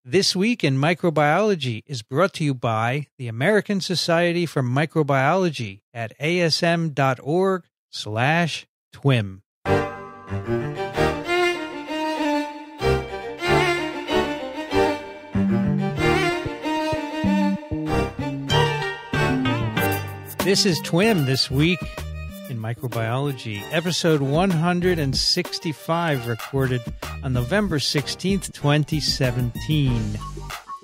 This Week in Microbiology is brought to you by the American Society for Microbiology at asm.org/TWiM. This is TWiM This Week in Microbiology, episode 165, recorded on November 16th, 2017.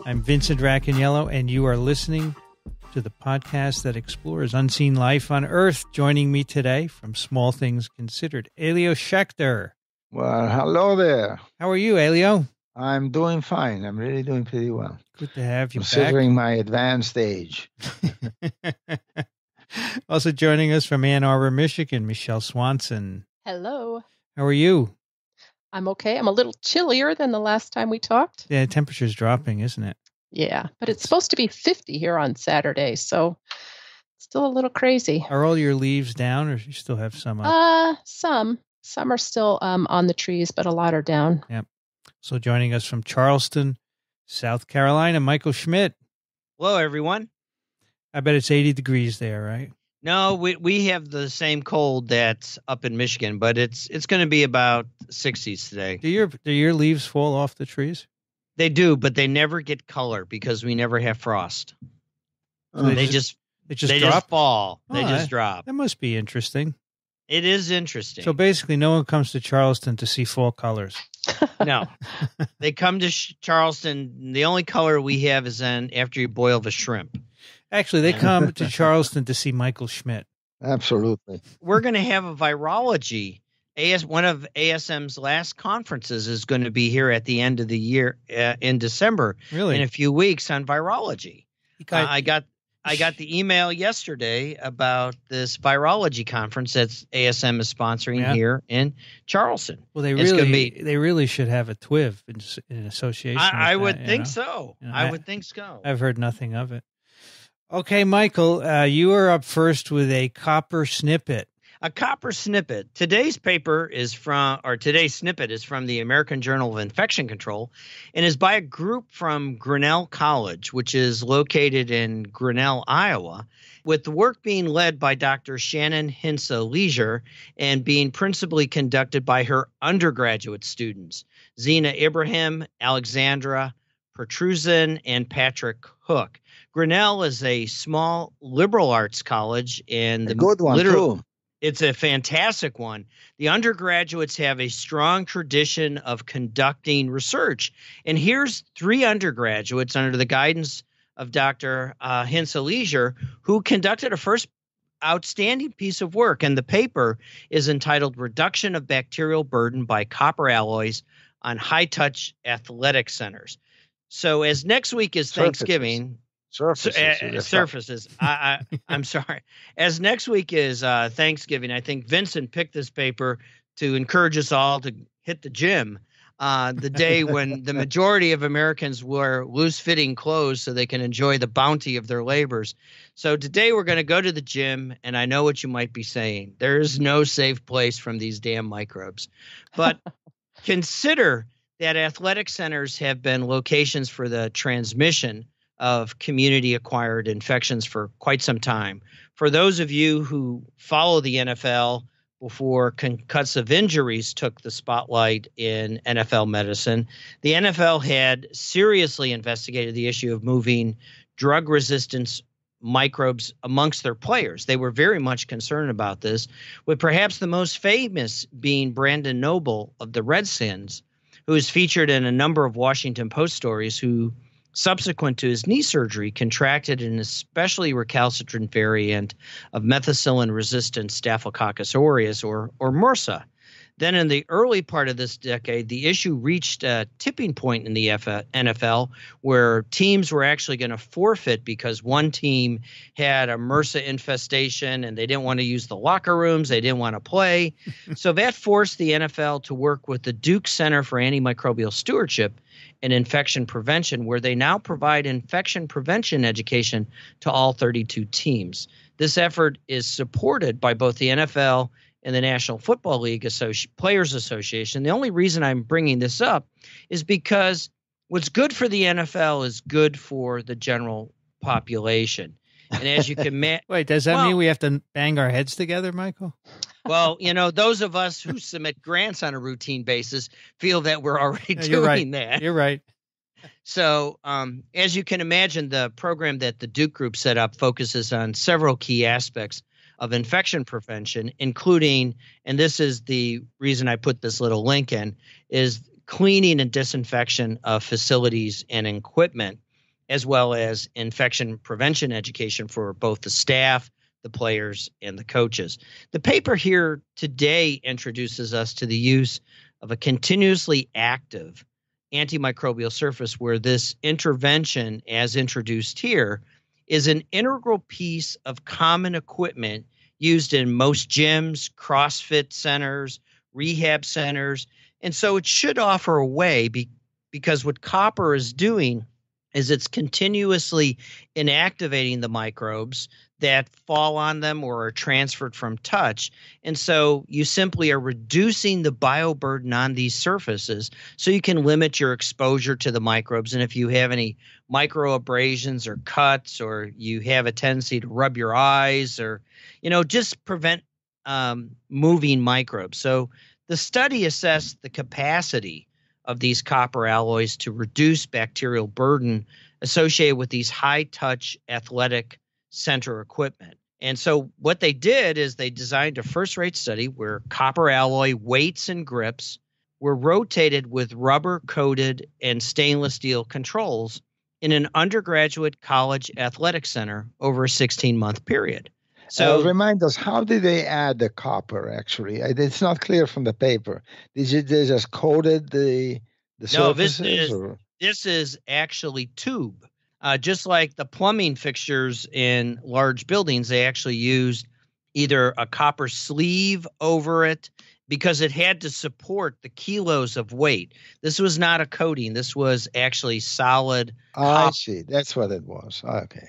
I'm Vincent Racaniello, and you are listening to the podcast that explores unseen life on Earth. Joining me today from Small Things Considered, Elio Schaechter. Well, hello there. How are you, Elio? I'm doing fine. I'm really doing pretty well. Good to have you considering my advanced age. Also joining us from Ann Arbor, Michigan, Michele Swanson. Hello. How are you? I'm okay. I'm a little chillier than the last time we talked. Yeah, temperature's dropping, isn't it? Yeah, but it's supposed to be 50 here on Saturday, so it's still a little crazy. Are all your leaves down, or you still have some up? Some are still on the trees, but a lot are down. Yep. So joining us from Charleston, South Carolina, Michael Schmidt. Hello, everyone. I bet it's 80 degrees there, right? No, we have the same cold that's up in Michigan, but it's going to be about 60s today. Do your leaves fall off the trees? They do, but they never get color because we never have frost. So they just fall. They just drop. That must be interesting. It is interesting. So basically, no one comes to Charleston to see fall colors. No, they come to Charleston. The only color we have is then after you boil the shrimp. Actually, they come to Charleston to see Michael Schmidt. Absolutely. We're going to have a virology. One of ASM's last conferences is going to be here at the end of the year in December. Really? In a few weeks on virology. I got the email yesterday about this virology conference that ASM is sponsoring here in Charleston. Well, they really should have a TWiM in association. I would think so. I would think so. I've heard nothing of it. Okay, Michael, you are up first with a copper snippet. A copper snippet. Today's snippet is from the American Journal of Infection Control and is by a group from Grinnell College, which is located in Grinnell, Iowa, with the work being led by Dr. Shannon Hinsa-Leisure and being principally conducted by her undergraduate students, Zena Ibrahim, Alexandra Petruzin, and Patrick Hook. Grinnell is a small liberal arts college, and a good one too. It's a fantastic one. The undergraduates have a strong tradition of conducting research. And here's 3 undergraduates under the guidance of Dr. Hinsa-Leisure who conducted a first outstanding piece of work. And the paper is entitled Reduction of Bacterial Burden by Copper Alloys on High-Touch Athletic Centers. So as next week is Thanksgiving... Surfaces. I'm sorry. As next week is Thanksgiving, I think Vincent picked this paper to encourage us all to hit the gym. The day when the majority of Americans wear loose-fitting clothes so they can enjoy the bounty of their labors. So today we're going to go to the gym, and I know what you might be saying. There is no safe place from these damn microbes. But consider that athletic centers have been locations for the transmission of community-acquired infections for quite some time. For those of you who follow the NFL before concussive injuries took the spotlight in NFL medicine, the NFL had seriously investigated the issue of moving drug resistance microbes amongst their players. They were very much concerned about this, with perhaps the most famous being Brandon Noble of the Redskins, who is featured in a number of Washington Post stories, who subsequent to his knee surgery, contracted an especially recalcitrant variant of methicillin-resistant Staphylococcus aureus, or MRSA. Then in the early part of this decade, the issue reached a tipping point in the NFL where teams were actually going to forfeit because one team had a MRSA infestation and they didn't want to use the locker rooms. They didn't want to play. So that forced the NFL to work with the Duke Center for Antimicrobial Stewardship and Infection Prevention, where they now provide infection prevention education to all 32 teams. This effort is supported by both the NFL and the National Football League Players Association. The only reason I'm bringing this up is because what's good for the NFL is good for the general population. And as you can wait, does that mean we have to bang our heads together, Michael? Well, those of us who submit grants on a routine basis feel that we're already doing that. You're right. So, as you can imagine, the program that the Duke Group set up focuses on several key aspects of infection prevention, including, and this is the reason I put this little link in, is cleaning and disinfection of facilities and equipment, as well as infection prevention education for both the staff, the players, and the coaches. The paper here today introduces us to the use of a continuously active antimicrobial surface, where this intervention, as introduced here, is an integral piece of common equipment used in most gyms, CrossFit centers, rehab centers. And so it should offer a way because what copper is doing is it's continuously inactivating the microbes that fall on them or are transferred from touch. And so you simply are reducing the bioburden on these surfaces so you can limit your exposure to the microbes. And if you have any microabrasions or cuts, or you have a tendency to rub your eyes, or, just prevent moving microbes. So the study assessed the capacity of these copper alloys to reduce bacterial burden associated with these high-touch athletic center equipment. And so what they did is they designed a first-rate study where copper alloy weights and grips were rotated with rubber-coated and stainless steel controls in an undergraduate college athletic center over a 16-month period. So remind us, how did they add the copper, actually? It's not clear from the paper. They just coated the surfaces? No, this is actually tube. Just like the plumbing fixtures in large buildings, they actually used either a copper sleeve over it because it had to support the kilos of weight. This was not a coating. This was actually solid copper. I see. That's what it was. Okay.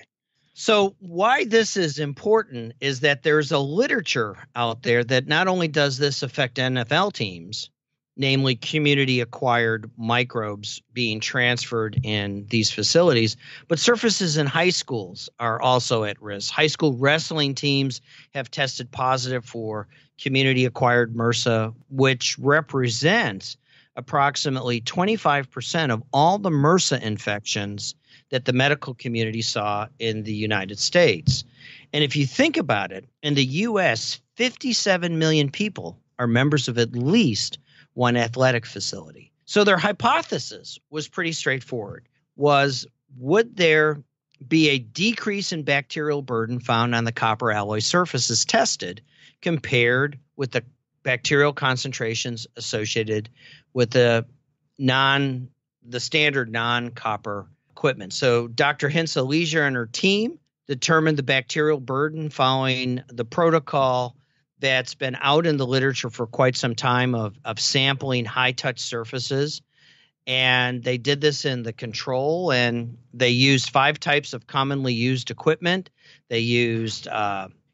So why this is important is that there's a literature out there that not only does this affect NFL teams, namely community-acquired microbes being transferred in these facilities, but surfaces in high schools are also at risk. High school wrestling teams have tested positive for community-acquired MRSA, which represents approximately 25% of all the MRSA infections that the medical community saw in the United States. And if you think about it, in the U.S., 57 million people are members of at least one athletic facility. So their hypothesis was pretty straightforward, would there be a decrease in bacterial burden found on the copper alloy surfaces tested compared with the bacterial concentrations associated with the standard non-copper equipment. So Dr. Hintze-Leisure and her team determined the bacterial burden following the protocol that's been out in the literature for quite some time of sampling high-touch surfaces. And they did this in the control, and they used 5 types of commonly used equipment. They used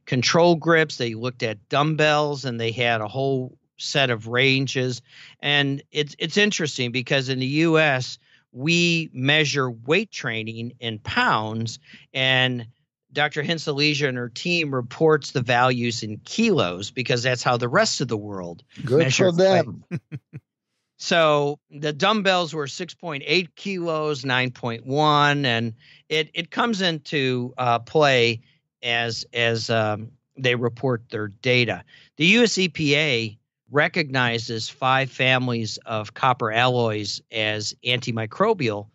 control grips. They looked at dumbbells, and they had a whole set of ranges. And it's interesting because in the U.S., we measure weight training in pounds, and Dr. Hintze-Leisure and her team reports the values in kilos because that's how the rest of the world measures for them. So the dumbbells were 6.8 kilos, 9.1, and it comes into play as they report their data. The US EPA recognizes 5 families of copper alloys as antimicrobial,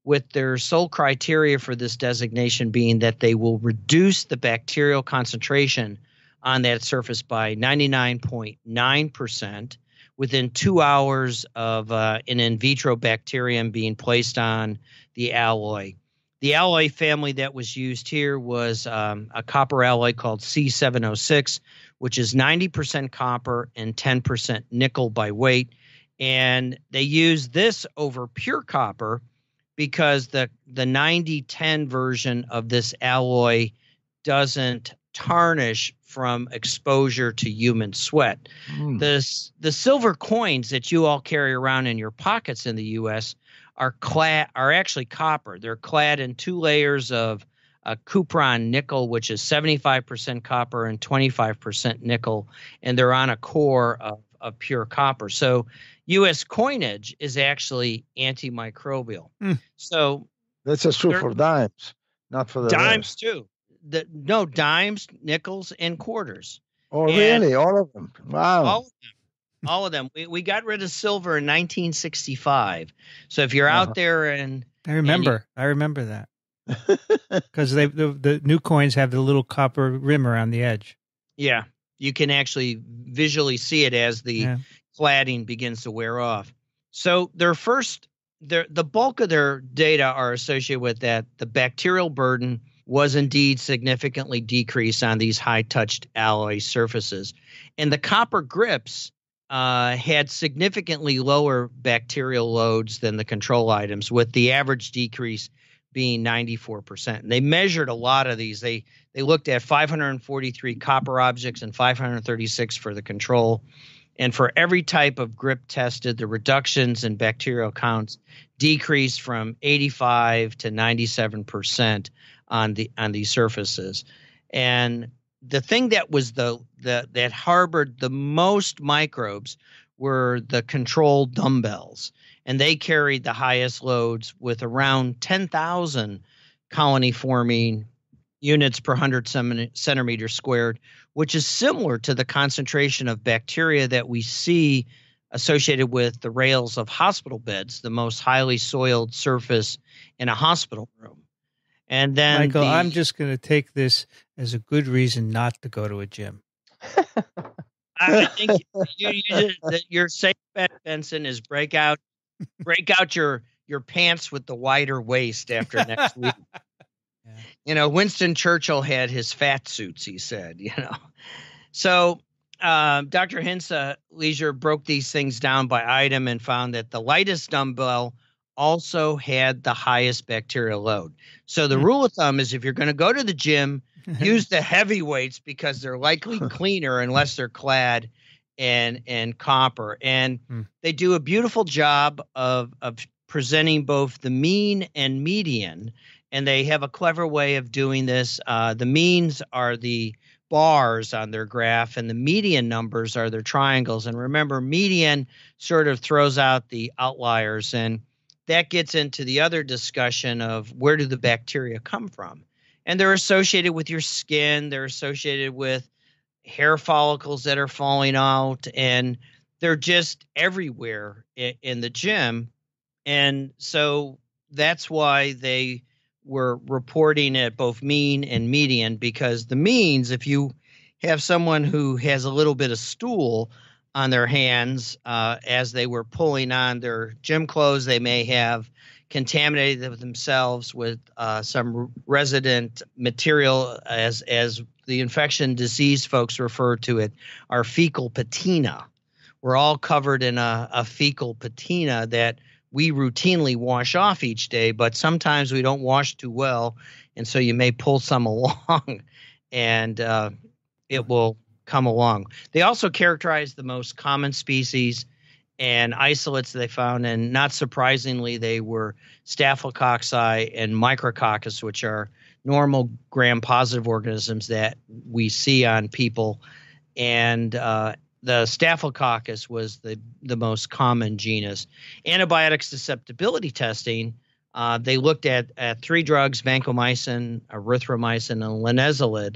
with their sole criteria for this designation being that they will reduce the bacterial concentration on that surface by 99.9% within 2 hours of an in vitro bacterium being placed on the alloy. The alloy family that was used here was a copper alloy called C706, which is 90% copper and 10% nickel by weight. And they use this over pure copper because the 90-10 version of this alloy doesn't tarnish from exposure to human sweat. The silver coins that you all carry around in your pockets in the U.S. are actually copper. They're clad in 2 layers of cupron nickel, which is 75% copper and 25% nickel, and they're on a core of pure copper. So U.S. coinage is actually antimicrobial. So that's just true for dimes, not for the dimes rest. too. No, dimes, nickels, and quarters. Oh, really? All of them? Wow. All of them. We got rid of silver in 1965. So if you're out there and I remember that because the new coins have the little copper rim around the edge. Yeah, you can actually visually see it as the cladding begins to wear off. So the bulk of their data are associated with that the bacterial burden was indeed significantly decreased on these high-touched alloy surfaces. And the copper grips had significantly lower bacterial loads than the control items, with the average decrease being 94%. And they measured a lot of these. They looked at 543 copper objects and 536 for the control. And for every type of grip tested, the reductions in bacterial counts decreased from 85 to 97% on these surfaces. And the thing that was that harbored the most microbes were the control dumbbells, and they carried the highest loads with around 10,000 colony forming units per 100 centimeters squared, which is similar to the concentration of bacteria that we see associated with the rails of hospital beds, the most highly soiled surface in a hospital room. And then, Michael, I'm just going to take this as a good reason not to go to a gym. I think your safe bet, Vincent, is break out your pants with the wider waist after next week. Yeah. You know, Winston Churchill had his fat suits, he said, you know. So Dr. Hinsa Leisure broke these things down by item and found that the lightest dumbbell also had the highest bacterial load. So the rule of thumb is if you're going to go to the gym, use the heavy weights because they're likely cleaner unless they're clad in copper. And they do a beautiful job of presenting both the mean and median. And they have a clever way of doing this. The means are the bars on their graph, and the median numbers are their triangles. And remember, median sort of throws out the outliers, and that gets into the other discussion of where do the bacteria come from. And they're associated with your skin. They're associated with hair follicles that are falling out, and they're just everywhere in the gym. And so that's why they were reporting at both mean and median, because the means, if you have someone who has a little bit of stool on their hands as they were pulling on their gym clothes, they may have contaminated themselves with some resident material, as the infection disease folks refer to it, our fecal patina. We're all covered in a fecal patina that we routinely wash off each day, but sometimes we don't wash too well, and so you may pull some along, and it will come along. They also characterized the most common species and isolates they found, and not surprisingly, they were Staphylococci and Micrococcus, which are normal gram-positive organisms that we see on people, and the Staphylococcus was the most common genus. Antibiotic susceptibility testing, they looked at 3 drugs, vancomycin, erythromycin, and linezolid,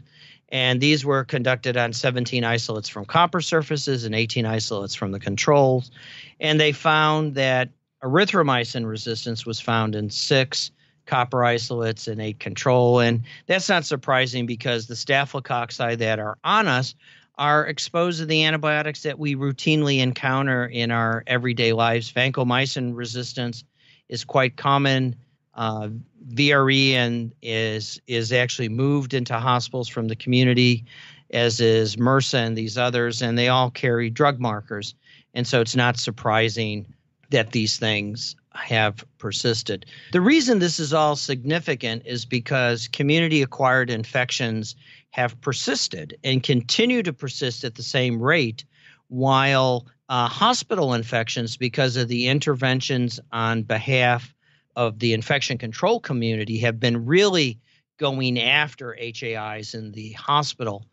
and these were conducted on 17 isolates from copper surfaces and 18 isolates from the controls. And they found that erythromycin resistance was found in 6 copper isolates and 8 control. And that's not surprising because the Staphylococci that are on us are exposed to the antibiotics that we routinely encounter in our everyday lives. Vancomycin resistance is quite common. VRE and is actually moved into hospitals from the community, as is MRSA and these others, and they all carry drug markers. And so it's not surprising that these things have persisted. The reason this is all significant is because community-acquired infections have persisted and continue to persist at the same rate, while hospital infections, because of the interventions on behalf of the infection control community, have been really going after HAIs in the hospital.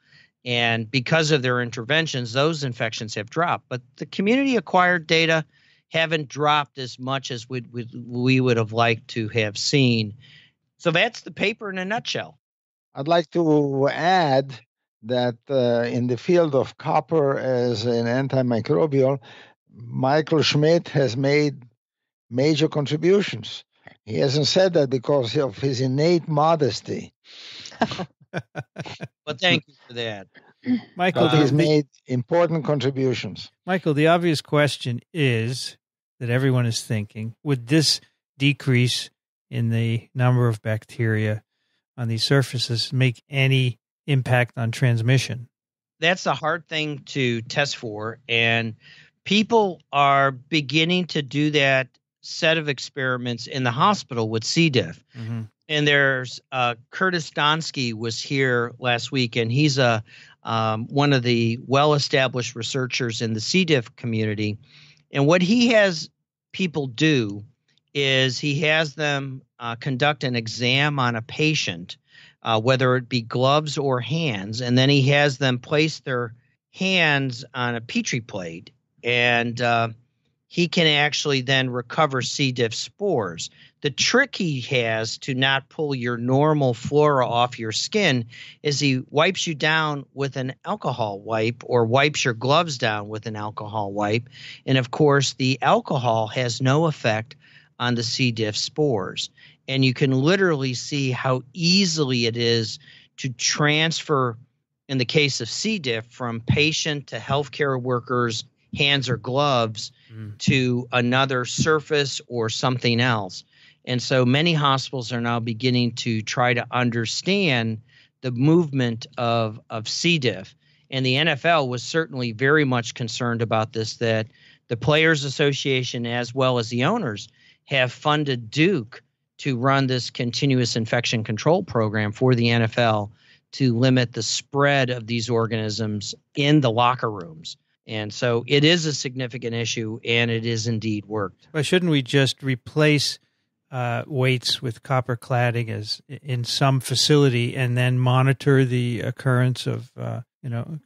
And because of their interventions, those infections have dropped. But the community-acquired data haven't dropped as much as we would have liked to have seen. So that's the paper in a nutshell. I'd like to add that in the field of copper as an antimicrobial, Michael Schmidt has made major contributions. He hasn't said that because of his innate modesty. Well, thank you for that. Michael, But he's made important contributions. Michael, the obvious question is that everyone is thinking, would this decrease in the number of bacteria on these surfaces make any impact on transmission? That's a hard thing to test for, and people are beginning to do that set of experiments in the hospital with C. diff. Mm-hmm. And there's Curtis Donsky was here last week, and he's one of the well-established researchers in the C. diff community. And what he has people do is he has them conduct an exam on a patient, whether it be gloves or hands, and then he has them place their hands on a Petri plate, and he can actually then recover C. diff spores. The trick he has to not pull your normal flora off your skin is he wipes you down with an alcohol wipe, or wipes your gloves down with an alcohol wipe. And of course, the alcohol has no effect on the C. diff spores. And you can literally see how easily it is to transfer, in the case of C. diff, from patient to healthcare workers, hands or gloves, to another surface or something else. And so many hospitals are now beginning to try to understand the movement of C. diff. And the NFL was certainly very much concerned about this, that the Players Association as well as the owners have funded Duke to run this continuous infection control program for the NFL to limit the spread of these organisms in the locker rooms. And so it is a significant issue, and it is indeed worked. But shouldn't we just replace weights with copper cladding as in some facility and then monitor the occurrence of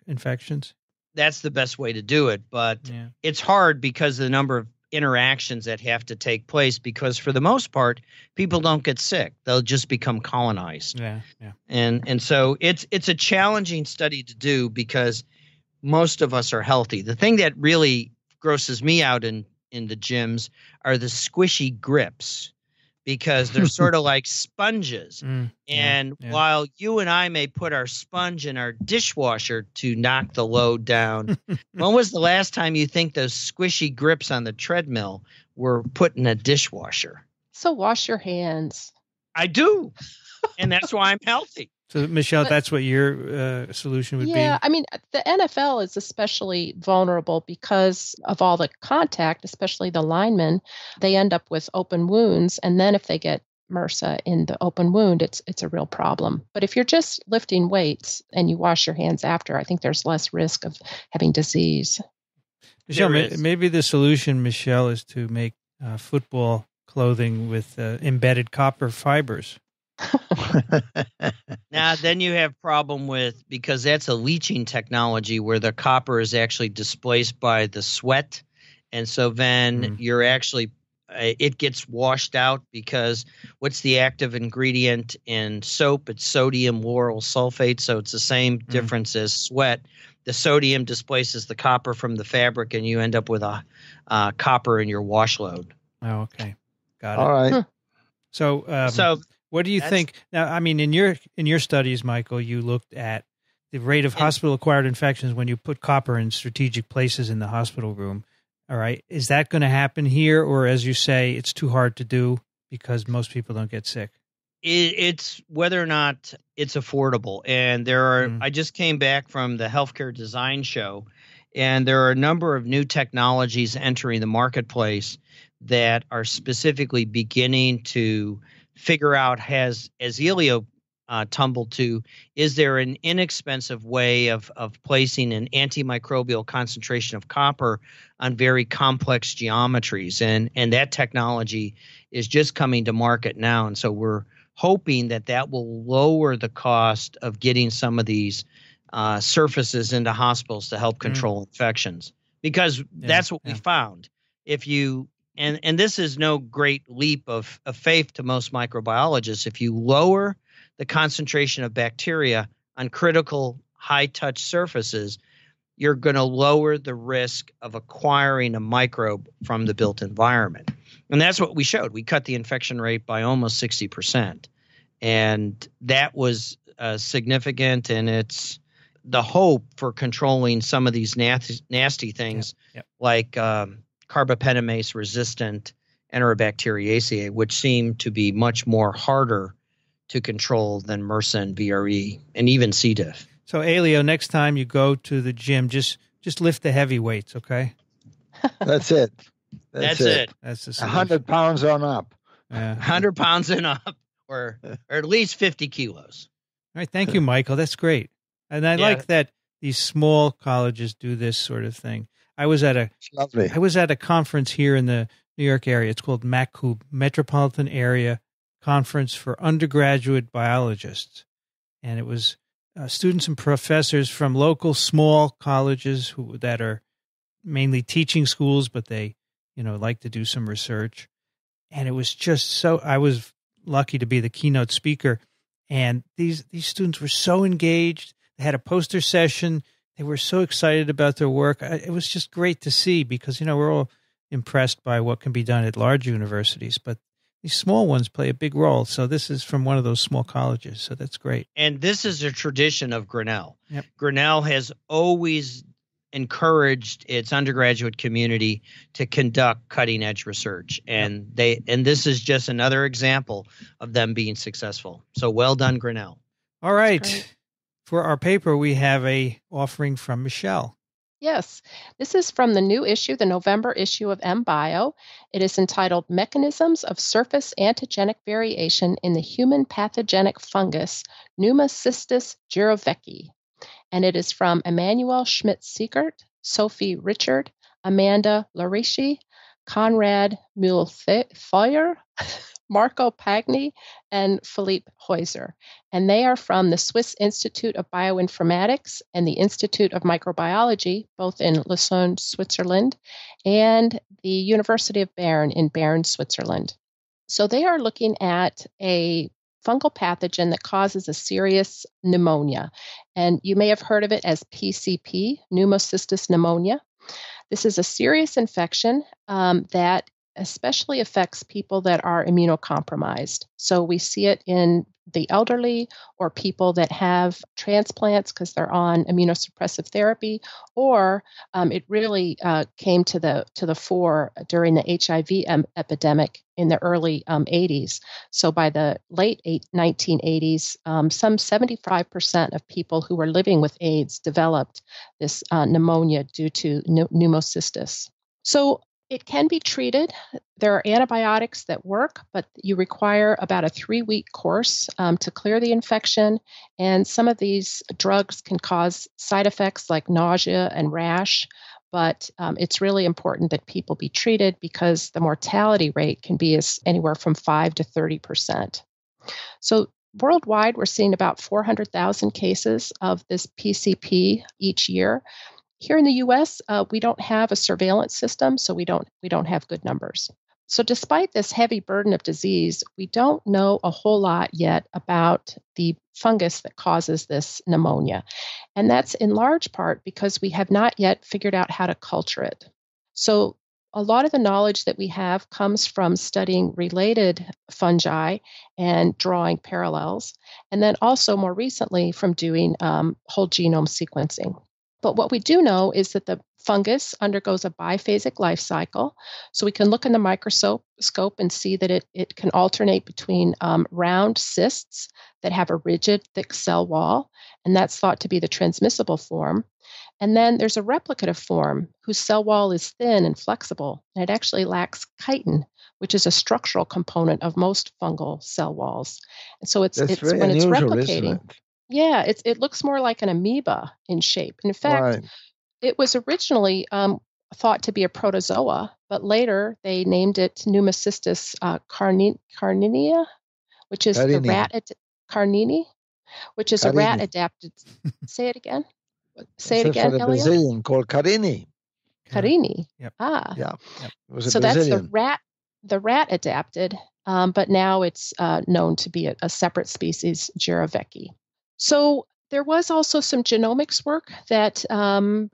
infections? That's the best way to do it, but it's hard because of the number of interactions that have to take place, because for the most part, people don't get sick. They'll just become colonized. Yeah. And so it's a challenging study to do because most of us are healthy. The thing that really grosses me out in the gyms are the squishy grips, because they're sort of like sponges. And while you and I may put our sponge in our dishwasher to knock the load down, when was the last time you think those squishy grips on the treadmill were put in a dishwasher? So wash your hands. I do. And that's why I'm healthy. So, Michele, that's what your solution would be? Yeah, I mean, the NFL is especially vulnerable because of all the contact, especially the linemen. They end up with open wounds, and then if they get MRSA in the open wound, it's a real problem. But if you're just lifting weights and you wash your hands after, I think there's less risk of having disease. Michele, maybe the solution, Michele, is to make football clothing with embedded copper fibers. Now, then you have problem with, because that's a leaching technology where the copper is actually displaced by the sweat. And so then you're actually, it gets washed out, because what's the active ingredient in soap? It's sodium lauryl sulfate. So it's the same difference as sweat. The sodium displaces the copper from the fabric, and you end up with a copper in your wash load. Oh, okay. Got it. All right. So what do you think? Now, I mean, in your studies, Michael, you looked at the rate of hospital-acquired infections when you put copper in strategic places in the hospital room. All right. Is that going to happen here, or as you say, it's too hard to do because most people don't get sick? It's whether or not it's affordable. And there are, I just came back from the healthcare design show, and there are a number of new technologies entering the marketplace that are specifically beginning to figure out, as Elio tumbled to, is there an inexpensive way of placing an antimicrobial concentration of copper on very complex geometries? And that technology is just coming to market now. And so we're hoping that will lower the cost of getting some of these surfaces into hospitals to help control infections, because that's what we found. If you and this is no great leap of faith to most microbiologists, if you lower the concentration of bacteria on critical high-touch surfaces, you're going to lower the risk of acquiring a microbe from the built environment. And that's what we showed. We cut the infection rate by almost 60%. And that was significant, and it's the hope for controlling some of these nasty things like carbapenemase resistant Enterobacteriaceae, which seem to be much more harder to control than MRSA and VRE and even C. diff. So, Elio, next time you go to the gym, just lift the heavy weights, okay? That's it. That's it. That's the 100 pounds on up. 100 pounds and up, or at least 50 kilos. All right, thank you, Michael. That's great. And I like that these small colleges do this sort of thing. I was at a conference here in the New York area. It's called MACUB, Metropolitan Area Conference for Undergraduate Biologists. And it was students and professors from local small colleges that are mainly teaching schools, but they, like to do some research. And it was just I was lucky to be the keynote speaker. And these students were so engaged. They had a poster session. They were so excited about their work. It was just great to see because, we're all impressed by what can be done at large universities, but these small ones play a big role. So this is from one of those small colleges. So that's great. And this is a tradition of Grinnell. Yep. Grinnell has always encouraged its undergraduate community to conduct cutting edge research. And this is just another example of them being successful. So well done, Grinnell. All right. For our paper, we have a offering from Michele. Yes, this is from the new issue, the November issue of MBio. It is entitled Mechanisms of Surface Antigenic Variation in the Human Pathogenic Fungus, Pneumocystis jirovecii. And it is from Emmanuel Schmidt-Siekert, Sophie Richard, Amanda Larishi, Conrad Mühlfeuer, Marco Pagni, and Philippe Heuser. And they are from the Swiss Institute of Bioinformatics and the Institute of Microbiology, both in Lucerne, Switzerland, and the University of Bern in Bern, Switzerland. So they are looking at a fungal pathogen that causes a serious pneumonia. And you may have heard of it as PCP, Pneumocystis Pneumonia. This is a serious infection that especially affects people that are immunocompromised. So we see it in the elderly or people that have transplants because they're on immunosuppressive therapy, or it really came to the fore during the HIV epidemic in the early 80s. So by the late 1980s, some 75% of people who were living with AIDS developed this pneumonia due to pneumocystis. So it can be treated. There are antibiotics that work, but you require about a 3-week course to clear the infection. And some of these drugs can cause side effects like nausea and rash, but it's really important that people be treated because the mortality rate can be anywhere from 5 to 30%. So worldwide, we're seeing about 400,000 cases of this PCP each year. Here in the U.S., we don't have a surveillance system, so we don't have good numbers. So despite this heavy burden of disease, we don't know a whole lot yet about the fungus that causes this pneumonia. And that's in large part because we have not yet figured out how to culture it. So a lot of the knowledge that we have comes from studying related fungi and drawing parallels, and then also more recently from doing whole genome sequencing. But what we do know is that the fungus undergoes a biphasic life cycle. So we can look in the microscope and see that it can alternate between round cysts that have a rigid, thick cell wall, and that's thought to be the transmissible form. And then there's a replicative form whose cell wall is thin and flexible, and it actually lacks chitin, which is a structural component of most fungal cell walls. And so it's very when unusual, it's replicating. isn't it? Yeah, it looks more like an amoeba in shape. And in fact, Right. it was originally thought to be a protozoa, but later they named it Pneumocystis carninia, which is the rat carnini, which is a rat adapted. Say it again. Say it again, for a Elio. Brazilian called Carini. Carini. Yep. Ah. Yeah. It was a so Brazilian. That's the rat adapted, but now it's known to be a separate species, Girovecki. So there was also some genomics work that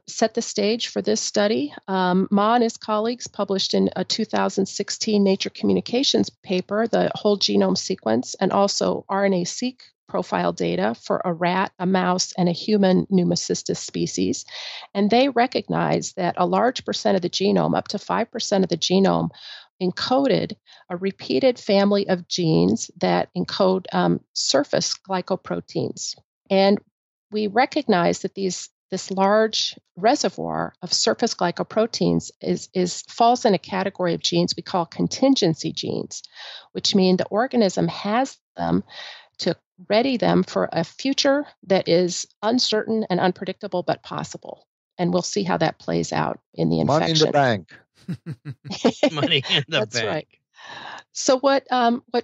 set the stage for this study. Ma and his colleagues published in a 2016 Nature Communications paper the whole genome sequence and also RNA-seq profile data for a rat, a mouse, and a human Pneumocystis species. And they recognized that a large percent of the genome, up to 5% of the genome, encoded a repeated family of genes that encode surface glycoproteins. And we recognize that this large reservoir of surface glycoproteins falls in a category of genes we call contingency genes, which mean the organism has them to ready them for a future that is uncertain and unpredictable but possible. And we'll see how that plays out in the infection. Money in the bank. Money in the That's bank. Right. So what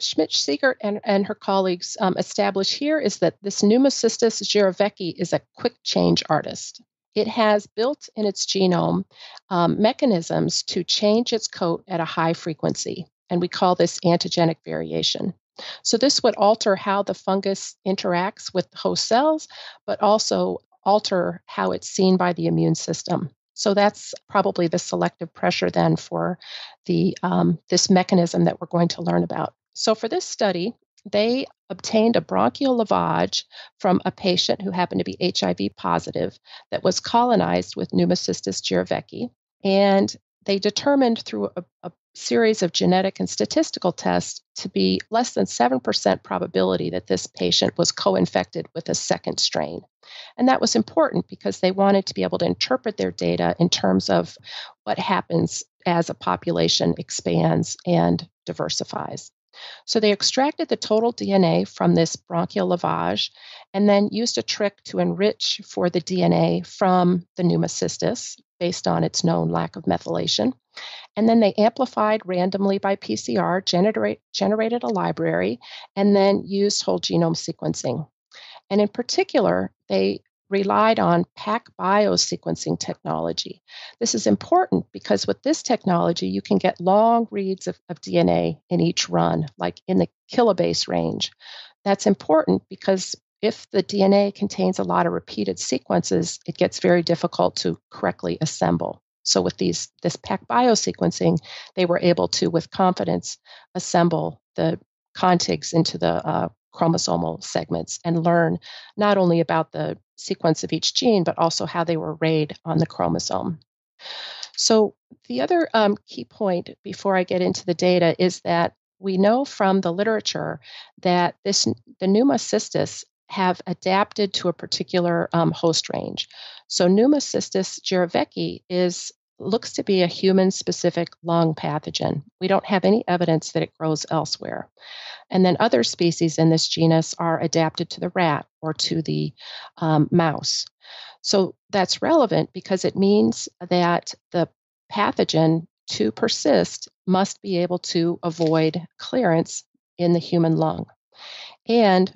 Schmidt, Schaechter, and her colleagues established here is that this Pneumocystis girovecki is a quick change artist. It has built in its genome mechanisms to change its coat at a high frequency, and we call this antigenic variation. So this would alter how the fungus interacts with host cells, but also alter how it's seen by the immune system. So that's probably the selective pressure then for the this mechanism that we're going to learn about. So for this study, they obtained a bronchial lavage from a patient who happened to be HIV positive that was colonized with Pneumocystis girovecki, and they determined through a series of genetic and statistical tests to be less than 7% probability that this patient was co-infected with a second strain. And that was important because they wanted to be able to interpret their data in terms of what happens as a population expands and diversifies. So they extracted the total DNA from this bronchial lavage and then used a trick to enrich for the DNA from the Pneumocystis based on its known lack of methylation. And then they amplified randomly by PCR, generated a library, and then used whole genome sequencing. And in particular, they relied on PacBio sequencing technology. This is important because with this technology, you can get long reads of DNA in each run, like in the kilobase range. That's important because if the DNA contains a lot of repeated sequences, it gets very difficult to correctly assemble. So with this PacBio sequencing, they were able to, with confidence, assemble the contigs into the chromosomal segments and learn not only about the sequence of each gene, but also how they were arrayed on the chromosome. So the other key point before I get into the data is that we know from the literature that the Pneumocystis have adapted to a particular host range. So Pneumocystis girovecki looks to be a human-specific lung pathogen. We don't have any evidence that it grows elsewhere. And then other species in this genus are adapted to the rat or to the mouse. So that's relevant because it means that the pathogen, to persist, must be able to avoid clearance in the human lung. And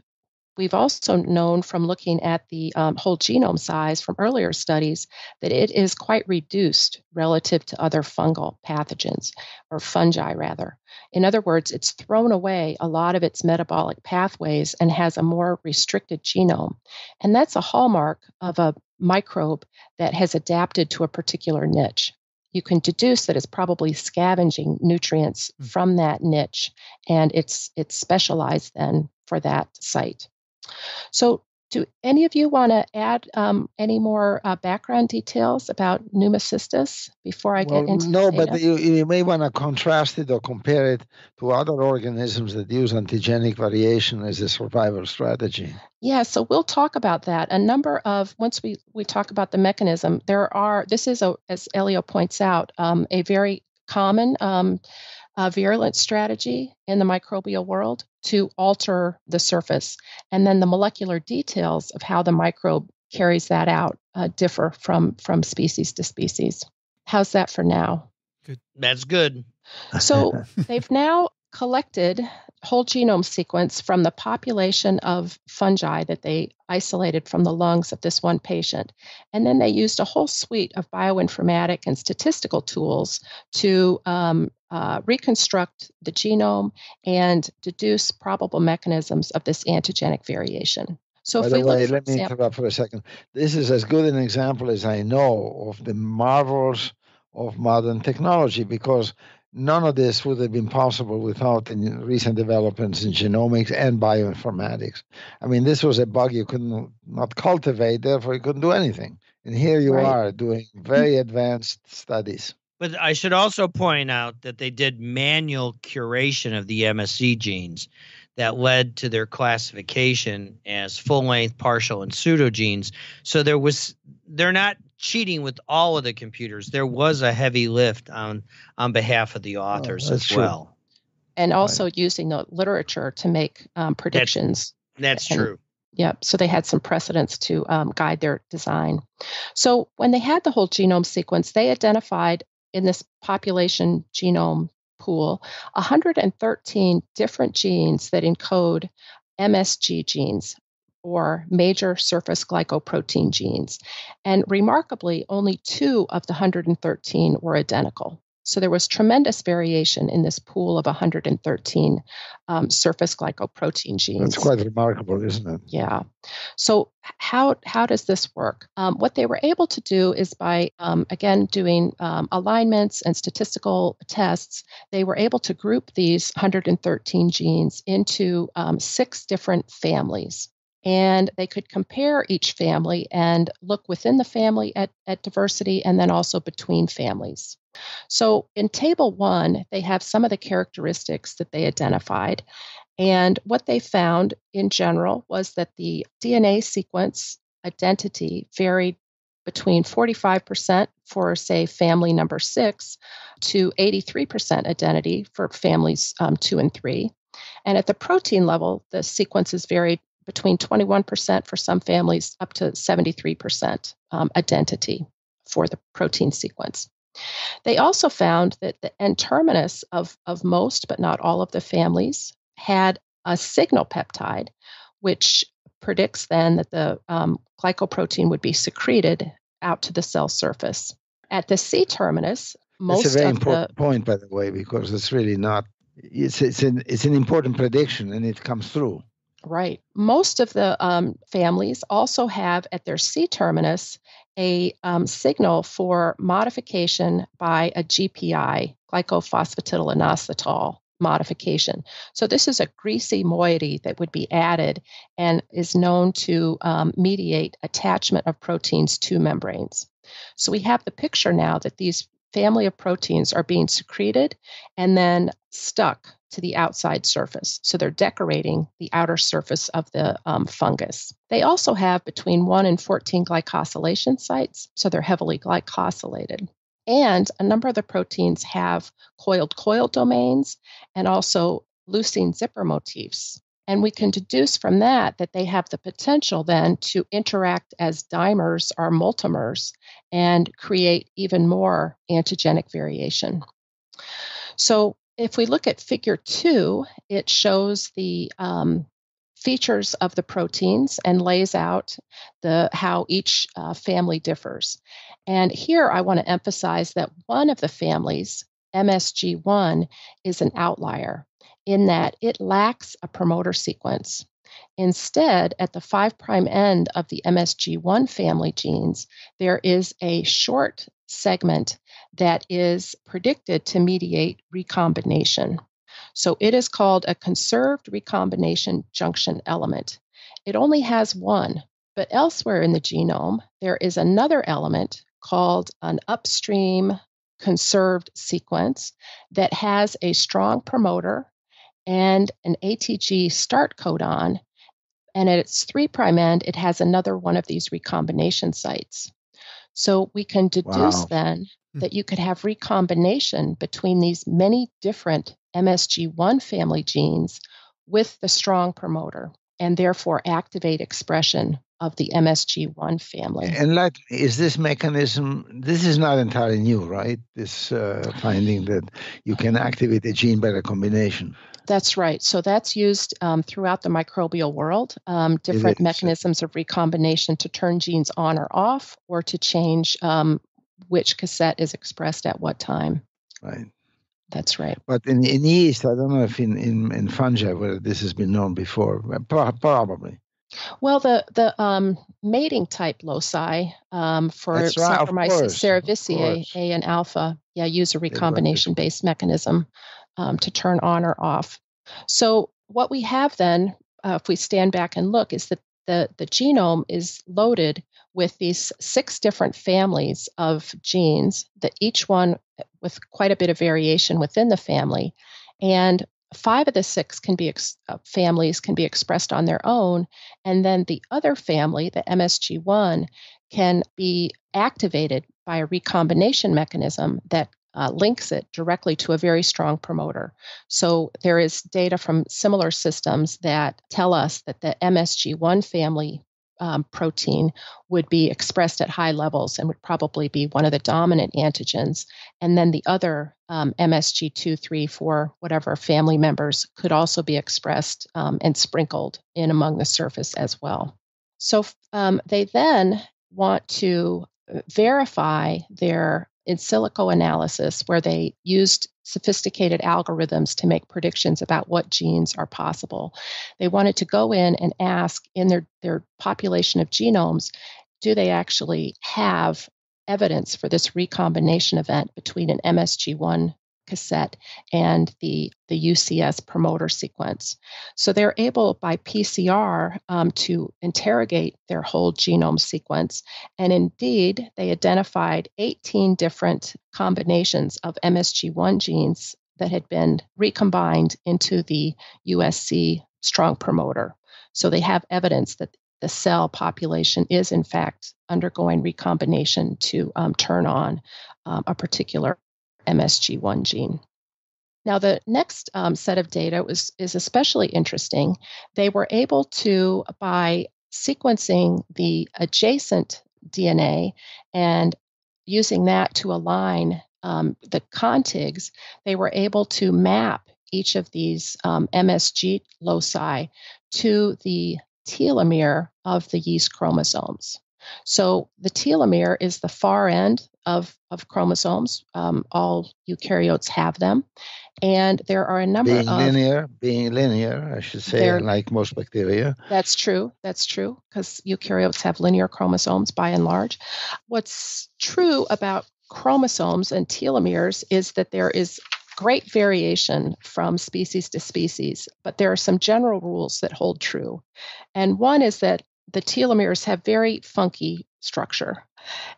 we've also known from looking at the whole genome size from earlier studies that it is quite reduced relative to other fungal pathogens, or fungi rather. In other words, it's thrown away a lot of its metabolic pathways and has a more restricted genome. And that's a hallmark of a microbe that has adapted to a particular niche. You can deduce that it's probably scavenging nutrients from that niche, and it's specialized then for that site. So Do any of you want to add any more background details about pneumocystis before I get into no, the data? but you may want to contrast it or compare it to other organisms that use antigenic variation as a survival strategy. Yeah, so we'll talk about that. A number of, once we talk about the mechanism, this is, as Elio points out, a very common virulent strategy in the microbial world to alter the surface. And then the molecular details of how the microbe carries that out differ from species to species. How's that for now? Good. That's good. So they've now collected whole genome sequence from the population of fungi that they isolated from the lungs of this one patient. And then they used a whole suite of bioinformatic and statistical tools to reconstruct the genome and deduce probable mechanisms of this antigenic variation. So By if the we way, look, let me interrupt for a second. This is as good an example as I know of the marvels of modern technology, because none of this would have been possible without the recent developments in genomics and bioinformatics. I mean, this was a bug you couldn't not cultivate, therefore you couldn't do anything. And here you are doing very advanced studies. But I should also point out that they did manual curation of the MSC genes that led to their classification as full-length, partial, and pseudogenes. So they're not cheating with all of the computers. There was a heavy lift on behalf of the authors as well. True. And also using the literature to make predictions. That's true. Yeah, so they had some precedents to guide their design. So when they had the whole genome sequence, they identified in this population genome pool 113 different genes that encode MSG genes, or major surface glycoprotein genes. And remarkably, only 2 of the 113 were identical. So there was tremendous variation in this pool of 113 surface glycoprotein genes. That's quite remarkable, isn't it? Yeah. So how does this work? What they were able to do is by, again, doing alignments and statistical tests, they were able to group these 113 genes into 6 different families. And they could compare each family and look within the family at diversity, and then also between families. So in Table 1, they have some of the characteristics that they identified. And what they found in general was that the DNA sequence identity varied between 45% for, say, family number 6 to 83% identity for families 2 and 3. And at the protein level, the sequences varied between 21% for some families up to 73% identity for the protein sequence. They also found that the N-terminus of most, but not all of the families, had a signal peptide, which predicts then that the glycoprotein would be secreted out to the cell surface. At the C-terminus, most It's a very of important point, by the way, because it's really not, it's an important prediction, and it comes through. Right. Most of the families also have at their C-terminus a signal for modification by a GPI, glycophosphatidylainositol modification. So this is a greasy moiety that would be added and is known to mediate attachment of proteins to membranes. So we have the picture now that these family of proteins are being secreted and then stuck to the outside surface. So they're decorating the outer surface of the fungus. They also have between 1 and 14 glycosylation sites, so they're heavily glycosylated. And a number of the proteins have coiled coil domains and also leucine zipper motifs. And we can deduce from that they have the potential then to interact as dimers or multimers and create even more antigenic variation. So if we look at Figure 2, it shows the features of the proteins and lays out how each family differs. And here I want to emphasize that one of the families, MSG1, is an outlier in that it lacks a promoter sequence. Instead, at the 5' end of the MSG1 family genes, there is a short segment that is predicted to mediate recombination. So it is called a conserved recombination junction element. It only has one, but elsewhere in the genome, there is another element called an upstream conserved sequence that has a strong promoter and an ATG start codon, and at its 3' end, it has another one of these recombination sites. So we can deduce then that you could have recombination between these many different MSG1 family genes with the strong promoter, and therefore activate expression of the MSG1 family. And is this mechanism, this is not entirely new, right? This finding that you can activate a gene by recombination. That's right. So that's used throughout the microbial world, different mechanisms of recombination to turn genes on or off, or to change which cassette is expressed at what time. Right. That's right. But in yeast, I don't know if in fungi whether this has been known before. Probably. Well, the mating type loci for Saccharomyces cerevisiae, A and alpha, use a recombination-based mechanism to turn on or off. So what we have then, if we stand back and look, is that the genome is loaded with these 6 different families of genes, that each one with quite a bit of variation within the family, and 5 of the 6 families can be expressed on their own, and then the other family, the MSG1, can be activated by a recombination mechanism that links it directly to a very strong promoter. So there is data from similar systems that tell us that the MSG1 family protein would be expressed at high levels and would probably be one of the dominant antigens. And then the other MSG2, 3, 4, whatever family members could also be expressed and sprinkled in among the surface as well. So they then want to verify their in silico analysis, where they used sophisticated algorithms to make predictions about what genes are possible. They wanted to go in and ask in their population of genomes, do they actually have evidence for this recombination event between an MSG1 cassette and the UCS promoter sequence. So they're able by PCR to interrogate their whole genome sequence. And indeed, they identified 18 different combinations of MSG1 genes that had been recombined into the USC strong promoter. So they have evidence that the cell population is in fact undergoing recombination to turn on a particular MSG1 gene. Now, the next set of data is especially interesting. They were able to, by sequencing the adjacent DNA and using that to align the contigs, they were able to map each of these MSG loci to the telomere of the yeast chromosomes. So the telomere is the far end of chromosomes. All eukaryotes have them. And there are a number being linear, I should say, like most bacteria. That's true, because eukaryotes have linear chromosomes by and large. What's true about chromosomes and telomeres is that there is great variation from species to species, but there are some general rules that hold true. And one is that the telomeres have very funky structure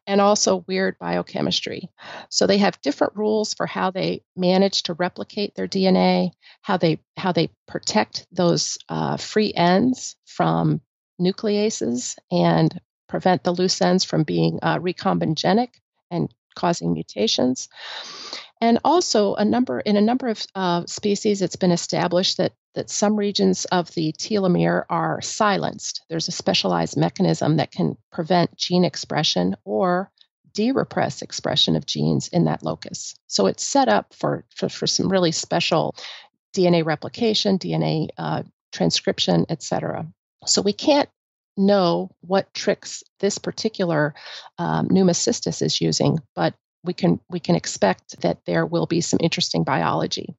and also weird biochemistry. So they have different rules for how they manage to replicate their DNA, how they protect those free ends from nucleases and prevent the loose ends from being recombinogenic and causing mutations. And also, in a number of species, it's been established that some regions of the telomere are silenced. There's a specialized mechanism that can prevent gene expression or de-repress expression of genes in that locus. So it's set up for some really special DNA replication, DNA transcription, etc. So we can't know what tricks this particular Pneumocystis is using, but we can expect that there will be some interesting biology.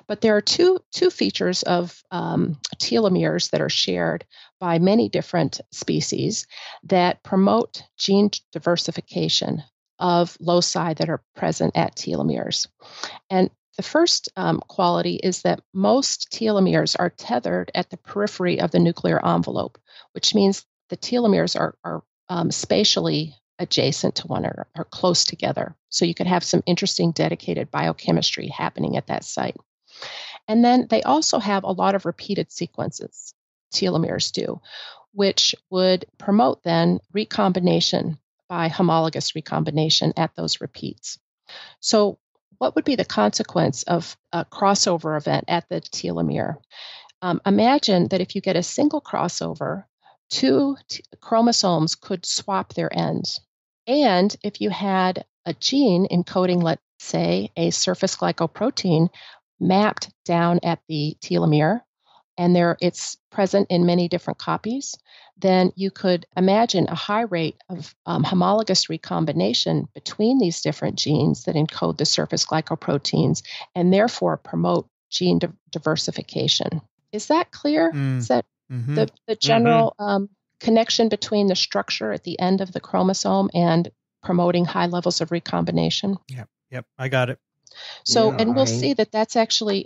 But there are two features of telomeres that are shared by many different species that promote gene diversification of loci that are present at telomeres. And The first quality is that most telomeres are tethered at the periphery of the nuclear envelope, which means the telomeres are spatially adjacent to one another, or close together. So you could have some interesting dedicated biochemistry happening at that site. And then they also have a lot of repeated sequences, telomeres do, which would promote then recombination by homologous recombination at those repeats. So what would be the consequence of a crossover event at the telomere? Imagine that if you get a single crossover, two chromosomes could swap their ends. And if you had a gene encoding, let's say, a surface glycoprotein mapped down at the telomere, and it's present in many different copies, then you could imagine a high rate of homologous recombination between these different genes that encode the surface glycoproteins and therefore promote gene diversification. Is that clear? Is that the general connection between the structure at the end of the chromosome and promoting high levels of recombination? Yep, I got it. So, and we'll see that that's actually,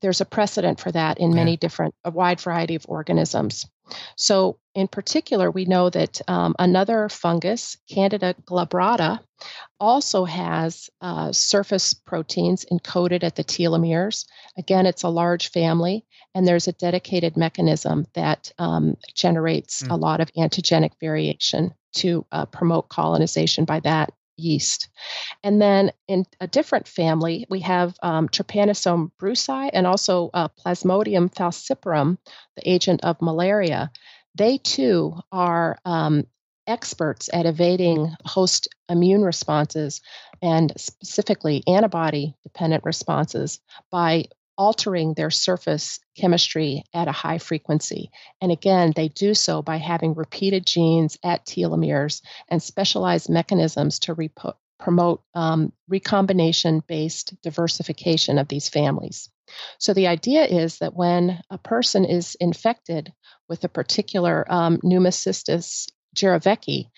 there's a precedent for that in many different, a wide variety of organisms. So in particular, we know that another fungus, Candida glabrata, also has surface proteins encoded at the telomeres. Again, it's a large family, and there's a dedicated mechanism that generates a lot of antigenic variation to promote colonization by that yeast. And then in a different family, we have Trypanosome brucei and also Plasmodium falciparum, the agent of malaria. They too are experts at evading host immune responses and specifically antibody-dependent responses by altering their surface chemistry at a high frequency. And again, they do so by having repeated genes at telomeres and specialized mechanisms to promote recombination-based diversification of these families. So the idea is that when a person is infected with a particular Pneumocystis jirovecii,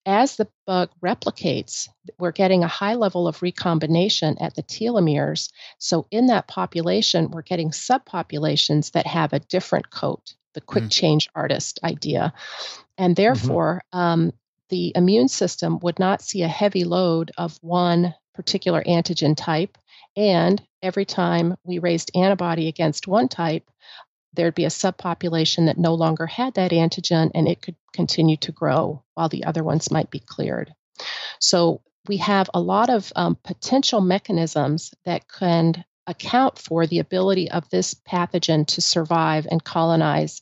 as the bug replicates, we're getting a high level of recombination at the telomeres. So in that population, we're getting subpopulations that have a different coat, the quick change artist idea. And therefore, the immune system would not see a heavy load of one particular antigen type. And every time we raised antibody against one type, there'd be a subpopulation that no longer had that antigen, and it could continue to grow while the other ones might be cleared. So we have a lot of potential mechanisms that can account for the ability of this pathogen to survive and colonize,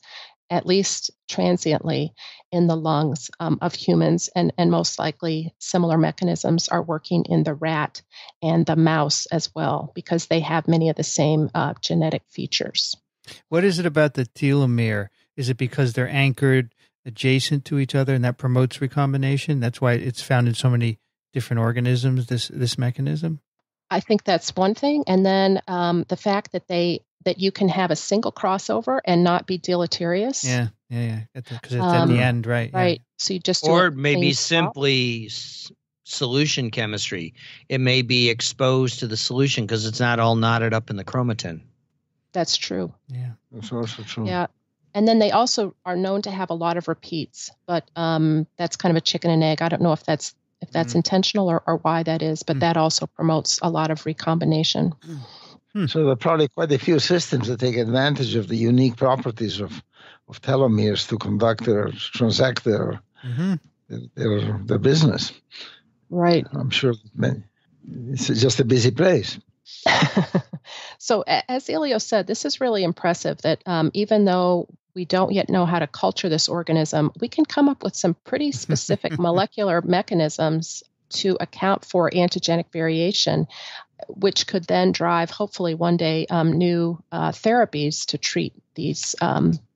at least transiently, in the lungs of humans. And most likely similar mechanisms are working in the rat and the mouse as well, because they have many of the same genetic features. What is it about the telomere? Is it because they're anchored adjacent to each other and that promotes recombination? That's why it's found in so many different organisms, this mechanism? I think that's one thing. And then the fact that you can have a single crossover and not be deleterious. Yeah. Because it's at the end, right? Right. Yeah. So you just or maybe simply solution chemistry. It may be exposed to the solution because it's not all knotted up in the chromatin. That's true. Yeah. That's also true. Yeah. And then they also are known to have a lot of repeats, but that's kind of a chicken and egg. I don't know if that's intentional or why that is, but that also promotes a lot of recombination. So there are probably quite a few systems that take advantage of the unique properties of telomeres to transact their business. Right. I'm sure it's just a busy place. So as Elio said, this is really impressive that even though we don't yet know how to culture this organism, we can come up with some pretty specific molecular mechanisms to account for antigenic variation, which could then drive, hopefully one day, new therapies to treat these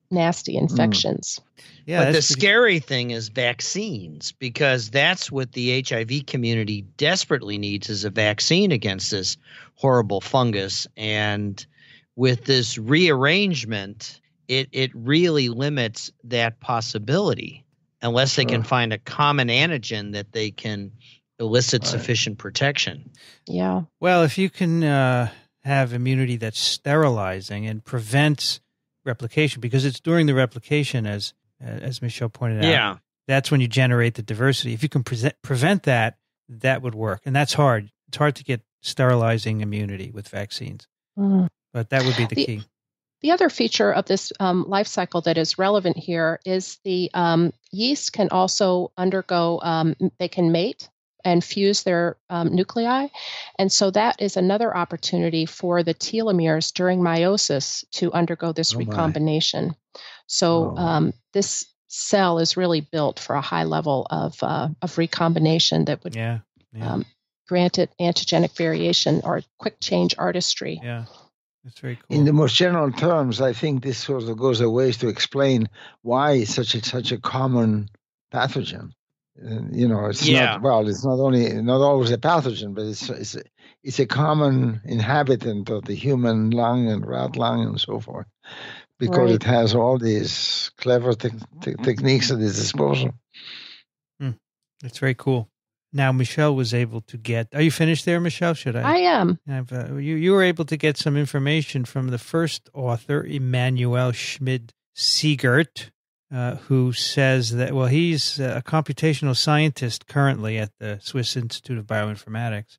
nasty infections. Yeah, but the scary thing is vaccines, because that's what the HIV community desperately needs, is a vaccine against this horrible fungus. And with this rearrangement, it really limits that possibility unless they can find a common antigen that they can elicit sufficient protection. Yeah. Well, if you can have have immunity that's sterilizing and prevents replication, because it's during the replication, as Michele pointed out, that's when you generate the diversity. If you can prevent that, that would work. And that's hard. It's hard to get sterilizing immunity with vaccines. But that would be the key. The other feature of this life cycle that is relevant here is the yeast can also undergo, they can mate and fuse their nuclei. And so that is another opportunity for the telomeres during meiosis to undergo this recombination. So this cell is really built for a high level of recombination that would grant it antigenic variation or quick change artistry. Yeah. That's very cool. In the most general terms, I think this sort of goes a ways to explain why it's such a common pathogen. It's it's not always a pathogen, but it's a common inhabitant of the human lung and rat lung and so forth, because it has all these clever techniques at its disposal. That's very cool. Now, Michele was able to get... Are you finished there, Michele? Should I? I am. You were able to get some information from the first author, Emanuel Schmidt Siegert, who says that, he's a computational scientist currently at the Swiss Institute of Bioinformatics.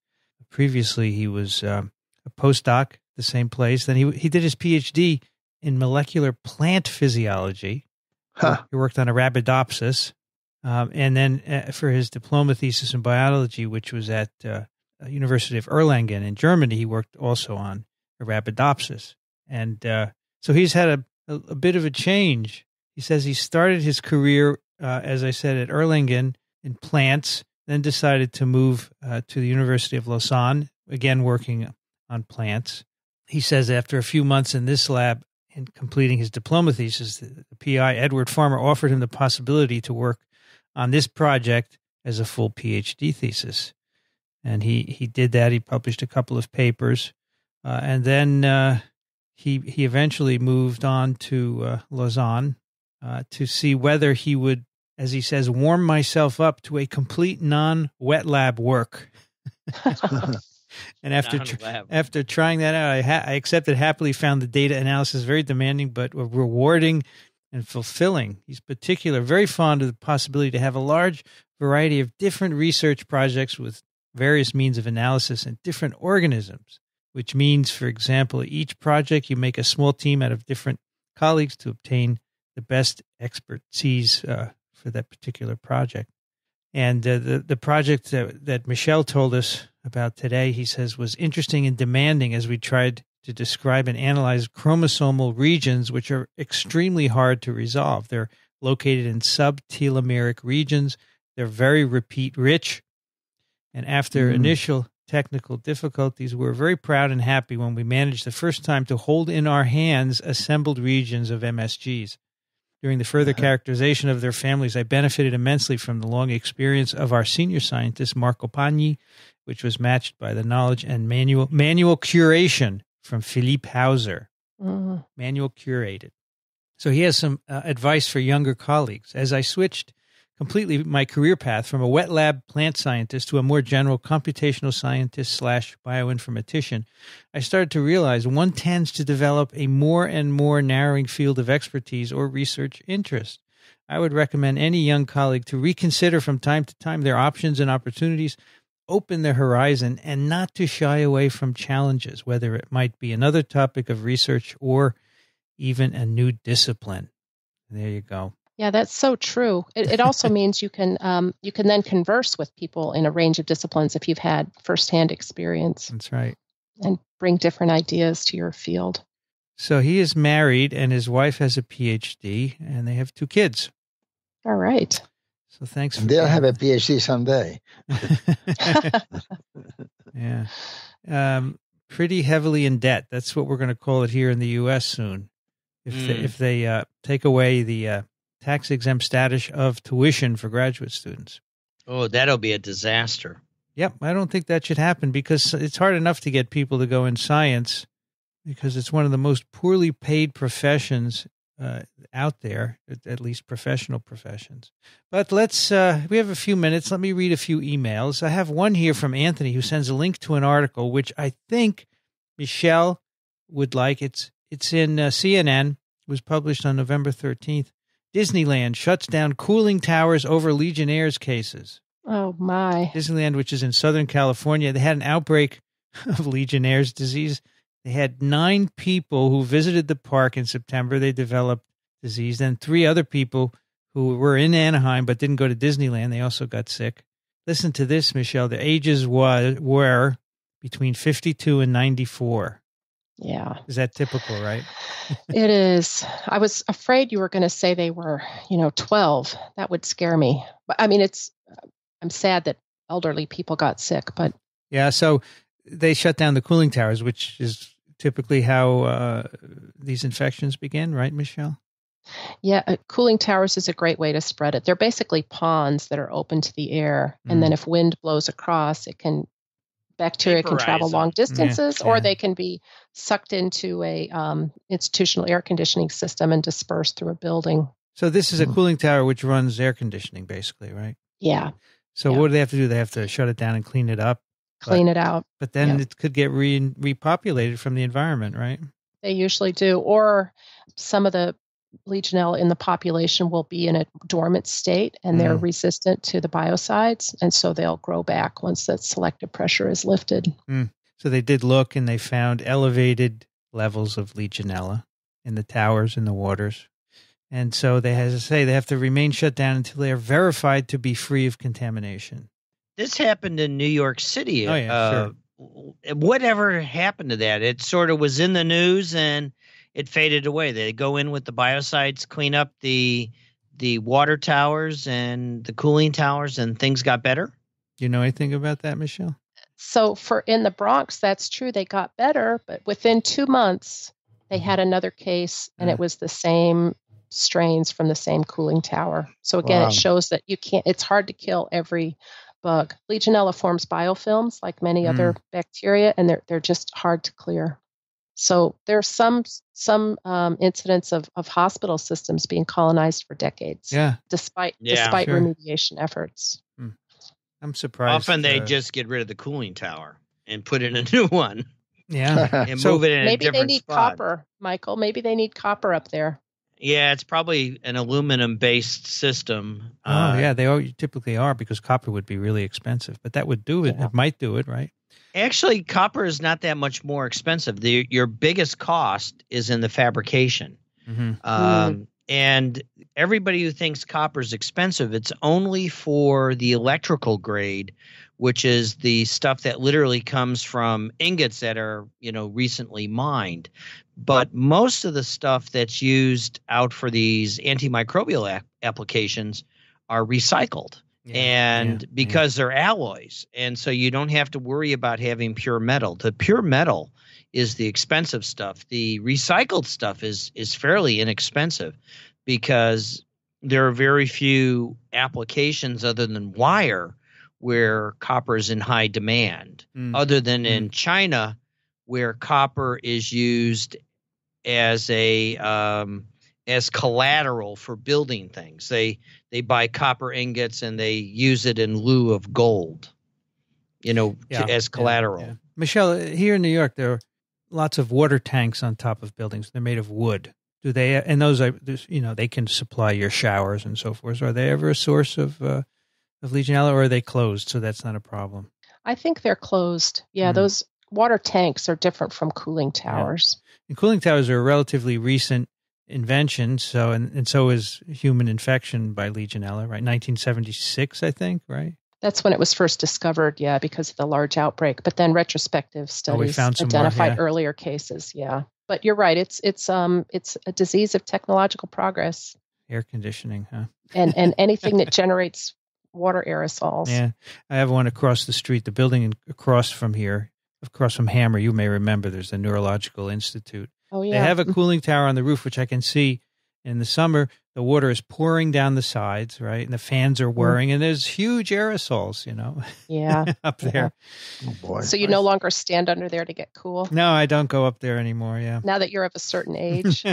Previously, he was a postdoc at the same place. Then he did his PhD in molecular plant physiology. He worked on Arabidopsis. And then for his diploma thesis in biology, which was at University of Erlangen in Germany, he worked also on Arabidopsis. And so he's had a bit of a change. He says he started his career, as I said, at Erlangen in plants, then decided to move to the University of Lausanne, again working on plants. He says after a few months in this lab and completing his diploma thesis, the PI, Edward Farmer, offered him the possibility to work on this project as a full PhD thesis. And he did that. He published a couple of papers. And then he eventually moved on to Lausanne to see whether he would, as he says, warm myself up to a complete non-wet lab work. And after trying that out, I accepted happily, found the data analysis very demanding but rewarding and fulfilling. He's very fond of the possibility to have a large variety of different research projects with various means of analysis and different organisms, which means, for example, each project you make a small team out of different colleagues to obtain the best expertise for that particular project. And the project that Michele told us about today, he says, was interesting and demanding as we tried to describe and analyze chromosomal regions, which are extremely hard to resolve. They're located in subtelomeric regions. They're very repeat-rich. And after initial technical difficulties, we're very proud and happy when we managed the first time to hold in our hands assembled regions of MSGs. During the further characterization of their families, I benefited immensely from the long experience of our senior scientist, Marco Pagni, which was matched by the knowledge and manual curation from Philippe Hauser, manual curated. So he has some advice for younger colleagues. As I switched completely my career path from a wet lab plant scientist to a more general computational scientist / bioinformatician, I started to realize one tends to develop a more and more narrowing field of expertise or research interest. I would recommend any young colleague to reconsider from time to time their options and opportunities, open their horizon, and not to shy away from challenges, whether it might be another topic of research or even a new discipline. There you go. Yeah, that's so true. It also means you can then converse with people in a range of disciplines if you've had firsthand experience. That's right. And bring different ideas to your field. So he is married and his wife has a PhD and they have 2 kids. All right. So thanks. They'll have a PhD someday. Yeah. Pretty heavily in debt. That's what we're going to call it here in the U.S. soon. If they take away the tax-exempt status of tuition for graduate students. Oh, that'll be a disaster. Yep. I don't think that should happen because it's hard enough to get people to go in science because it's one of the most poorly paid professions out there, at least professional professions. But we have a few minutes. Let me read a few emails. I have one here from Anthony who sends a link to an article, which I think Michele would like. It's in CNN. It was published on November 13th. Disneyland shuts down cooling towers over Legionnaires' cases. Oh, my. Disneyland, which is in Southern California, they had an outbreak of Legionnaire's disease. They had 9 people who visited the park in September. They developed disease. Then 3 other people who were in Anaheim but didn't go to Disneyland, they also got sick. Listen to this, Michele. The ages were between 52 and 94. Yeah. Is that typical, right? It is. I was afraid you were going to say they were, 12. That would scare me. But I mean, I'm sad that elderly people got sick, but. Yeah. So they shut down the cooling towers, which is typically how these infections begin, right, Michele? Yeah. Cooling towers is a great way to spread it. They're basically ponds that are open to the air. And then if wind blows across, bacteria can travel long distances, or they can be sucked into a institutional air conditioning system and dispersed through a building. So this is a cooling tower which runs air conditioning, basically, right? Yeah. So what do they have to do? They have to shut it down and clean it up. Clean it out. But then it could get repopulated from the environment, right? They usually do. Or some of the Legionella in the population will be in a dormant state and they're resistant to the biocides. And so they'll grow back once that selective pressure is lifted. So they did look and they found elevated levels of Legionella in the towers and the waters. And so they have to remain shut down until they are verified to be free of contamination. This happened in New York City. Oh, yeah, sure. Whatever happened to that? It sort of was in the news and it faded away. They go in with the biocides, clean up the water towers and the cooling towers, and things got better. Do you know anything about that, Michele? So in the Bronx, that's true. They got better, but within 2 months, they had another case, and it was the same strains from the same cooling tower. So again, it shows that it's hard to kill every bug. Legionella forms biofilms like many other bacteria, and they're just hard to clear. So there's some incidents of hospital systems being colonized for decades. Yeah. Despite remediation efforts. I'm surprised. Often they just get rid of the cooling tower and put in a new one. Yeah. And move it in a different spot. Maybe they need copper, Michael. Maybe they need copper up there. Yeah, it's probably an aluminum-based system. They typically are, because copper would be really expensive. But that would do it. Yeah. It might do it, right? Actually, copper is not that much more expensive. Your biggest cost is in the fabrication. And everybody who thinks copper is expensive, it's only for the electrical grade, which is the stuff that literally comes from ingots that are, recently mined. But most of the stuff that's used out for these antimicrobial applications are recycled. Because they're alloys. And so you don't have to worry about having pure metal. The pure metal is the expensive stuff. The recycled stuff is fairly inexpensive, because there are very few applications other than wire where copper is in high demand, other than in China, where copper is used as as collateral for building things. They buy copper ingots and they use it in lieu of gold, as collateral. Yeah. Michele, here in New York, there are lots of water tanks on top of buildings. They're made of wood. Do they? And those are, they can supply your showers and so forth. So are they ever a source of Legionella, or are they closed? So that's not a problem. I think they're closed. Yeah, those water tanks are different from cooling towers. Yeah. And cooling towers are a relatively recent invention. So and so is human infection by Legionella, right? 1976, I think, right? That's when it was first discovered, because of the large outbreak. But then retrospective studies identified earlier cases, But you're right; it's a disease of technological progress. Air conditioning, huh? And anything that generates water aerosols. Yeah, I have one across the street. The building across from here, across from Hammer, you may remember. There's the Neurological Institute. Oh yeah, they have a cooling tower on the roof, which I can see. In the summer, the water is pouring down the sides, right? And the fans are whirring, and there's huge aerosols, up there. Oh, boy. So you no longer stand under there to get cool? No, I don't go up there anymore, Now that you're of a certain age?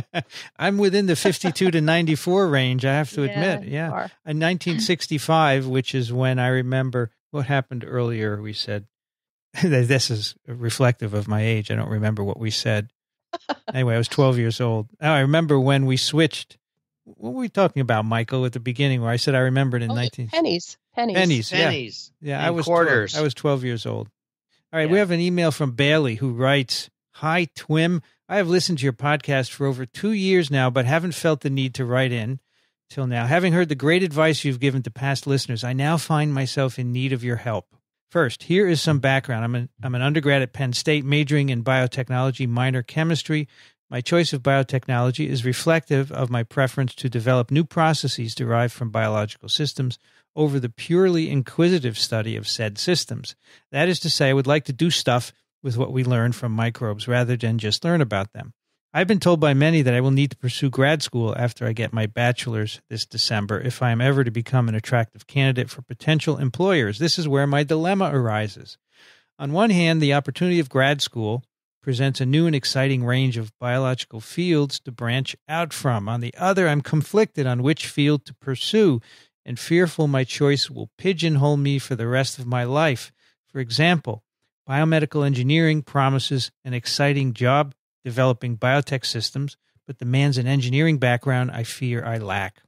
I'm within the 52 to 94 range, I have to admit. Yeah. In 1965, which is when I remember what happened earlier, we said, This is reflective of my age. I don't remember what we said. Anyway, I was 12 years old. I remember when we switched. What were we talking about, Michael, at the beginning where I said I remembered in 19... Pennies. Yeah, I was quarters. 12, I was 12 years old. All right, Yeah. We have an email from Bailey who writes, "Hi, TWiM. I have listened to your podcast for over 2 years now, but haven't felt the need to write in till now. Having heard the great advice you've given to past listeners, I now find myself in need of your help. First, here is some background. I'm an undergrad at Penn State, majoring in biotechnology, minor chemistry. My choice of biotechnology is reflective of my preference to develop new processes derived from biological systems over the purely inquisitive study of said systems. That is to say, I would like to do stuff with what we learn from microbes rather than just learn about them. I've been told by many that I will need to pursue grad school after I get my bachelor's this December if I am ever to become an attractive candidate for potential employers. This is where my dilemma arises. On one hand, the opportunity of grad school presents a new and exciting range of biological fields to branch out from. On the other, I'm conflicted on which field to pursue and fearful my choice will pigeonhole me for the rest of my life. For example, biomedical engineering promises an exciting job developing biotech systems, but demands an engineering background I fear I lack.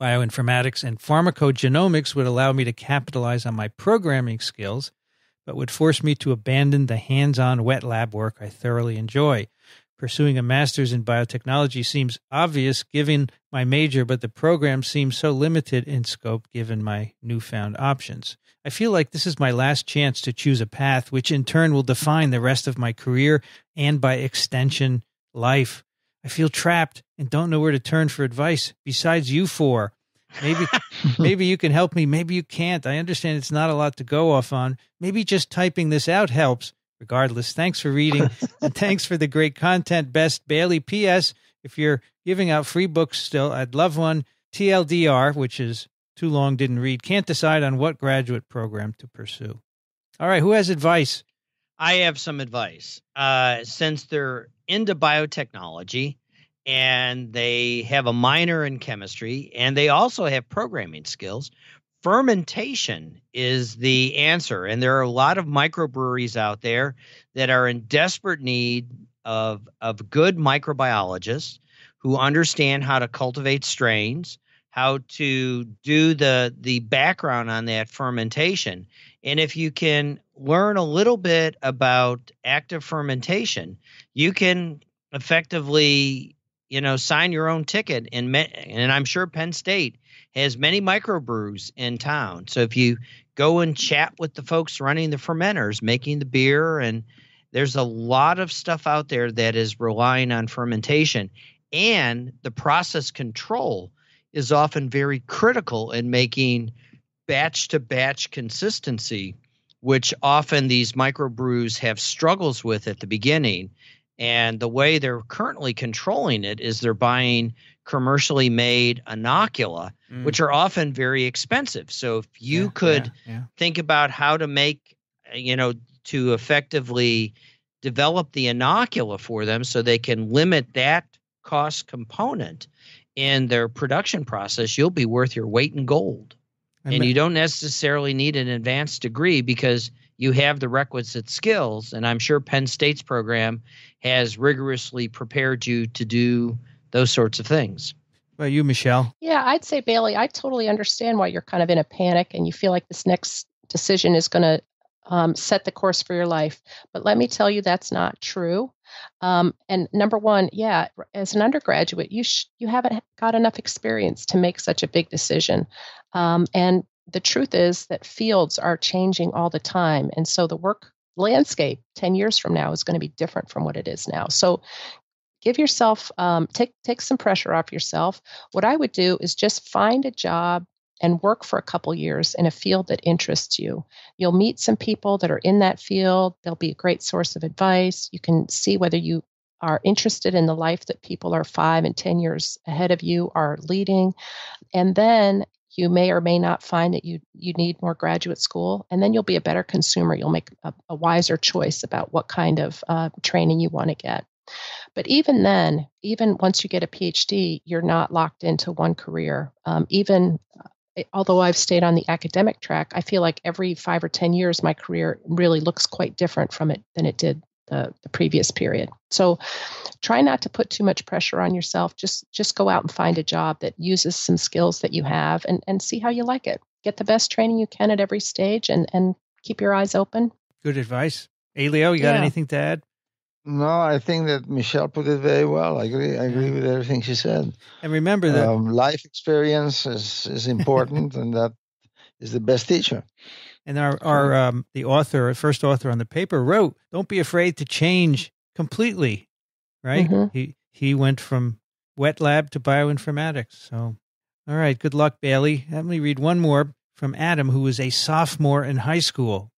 Bioinformatics and pharmacogenomics would allow me to capitalize on my programming skills, but would force me to abandon the hands-on wet lab work I thoroughly enjoy. Pursuing a master's in biotechnology seems obvious given my major, but the program seems so limited in scope given my newfound options. I feel like this is my last chance to choose a path which in turn will define the rest of my career and by extension, life. I feel trapped and don't know where to turn for advice besides you four. Maybe you can help me. Maybe you can't. I understand it's not a lot to go off on. Maybe just typing this out helps. Regardless, thanks for reading and thanks for the great content. Best, Bailey. P.S. If you're giving out free books still, I'd love one. TLDR, which is too long, didn't read. Can't decide on what graduate program to pursue. All right, who has advice? I have some advice. Since they're into biotechnology and they have a minor in chemistry and they also have programming skills, fermentation is the answer. And there are a lot of microbreweries out there that are in desperate need of good microbiologists who understand how to cultivate strains, how to do the background on that fermentation. And if you can learn a little bit about active fermentation, you can effectively, sign your own ticket. And I'm sure Penn State has many microbrews in town. So if you go and chat with the folks running the fermenters, making the beer, and there's a lot of stuff out there that is relying on fermentation, and the process control is often very critical in making batch-to-batch consistency, which often these microbrews have struggles with at the beginning. And the way they're currently controlling it is they're buying commercially made inocula, which are often very expensive. So if you could think about how to make, to effectively develop the inocula for them so they can limit that cost component in their production process, you'll be worth your weight in gold. And you don't necessarily need an advanced degree because you have the requisite skills. And I'm sure Penn State's program has rigorously prepared you to do those sorts of things. What about you, Michele? Yeah, I'd say, Bailey, I totally understand why you're kind of in a panic and you feel like this next decision is going to set the course for your life. But let me tell you, that's not true. And number one, as an undergraduate, you haven't got enough experience to make such a big decision. And the truth is that fields are changing all the time. And so the work landscape 10 years from now is going to be different from what it is now. So give yourself, take some pressure off yourself. What I would do is just find a job and work for a couple years in a field that interests you. You'll meet some people that are in that field. They'll be a great source of advice. You can see whether you are interested in the life that people are 5 and 10 years ahead of you are leading. And then you may or may not find that you need more graduate school, and then you'll be a better consumer. You'll make a wiser choice about what kind of training you want to get. But even then, even once you get a PhD, you're not locked into one career. Even although I've stayed on the academic track, I feel like every 5 or 10 years, my career really looks quite different from it than it did the previous period. So try not to put too much pressure on yourself. Just go out and find a job that uses some skills that you have and see how you like it. Get the best training you can at every stage and keep your eyes open. Good advice. Elio, you got anything to add? No, I think that Michele put it very well. I agree with everything she said. And remember that life experience is important, and that is the best teacher. And the author, first author on the paper, wrote, "Don't be afraid to change completely." Right? Mm-hmm. He went from wet lab to bioinformatics. So, all right. Good luck, Bailey. Let me read one more from Adam, who is a sophomore in high school.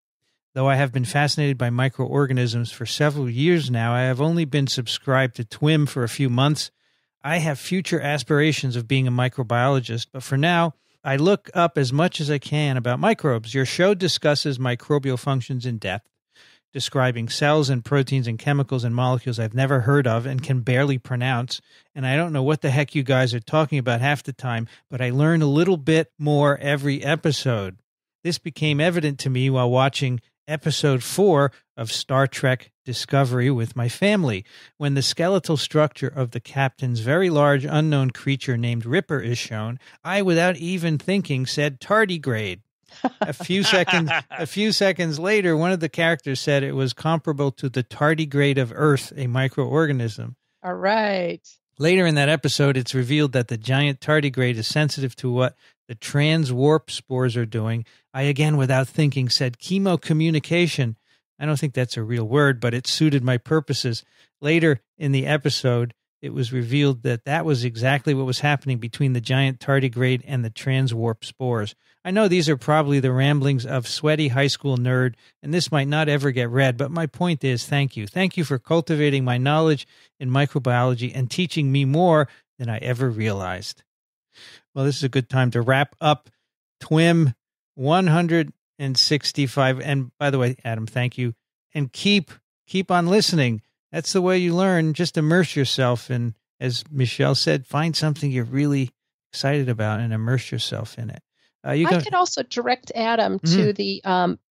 Though I have been fascinated by microorganisms for several years now, I have only been subscribed to TWiM for a few months. I have future aspirations of being a microbiologist, but for now, I look up as much as I can about microbes. Your show discusses microbial functions in depth, describing cells and proteins and chemicals and molecules I've never heard of and can barely pronounce. And I don't know what the heck you guys are talking about half the time, but I learn a little bit more every episode. This became evident to me while watching Episode 4 of Star Trek Discovery with my family, when the skeletal structure of the captain's very large unknown creature named Ripper is shown. I, without even thinking, said tardigrade. A few seconds later, one of the characters said it was comparable to the tardigrade of Earth, a microorganism. All right. Later in that episode, it's revealed that the giant tardigrade is sensitive to what the transwarp spores are doing. I, again, without thinking, said chemocommunication. I don't think that's a real word, but it suited my purposes. Later in the episode, it was revealed that that was exactly what was happening between the giant tardigrade and the transwarp spores. I know these are probably the ramblings of sweaty high school nerd, and this might not ever get read, but my point is thank you. Thank you for cultivating my knowledge in microbiology and teaching me more than I ever realized. Well, this is a good time to wrap up TWiM 165. And by the way, Adam, thank you. And keep on listening. That's the way you learn. Just immerse yourself in, as Michele said, find something you're really excited about and immerse yourself in it. I could also direct Adam to the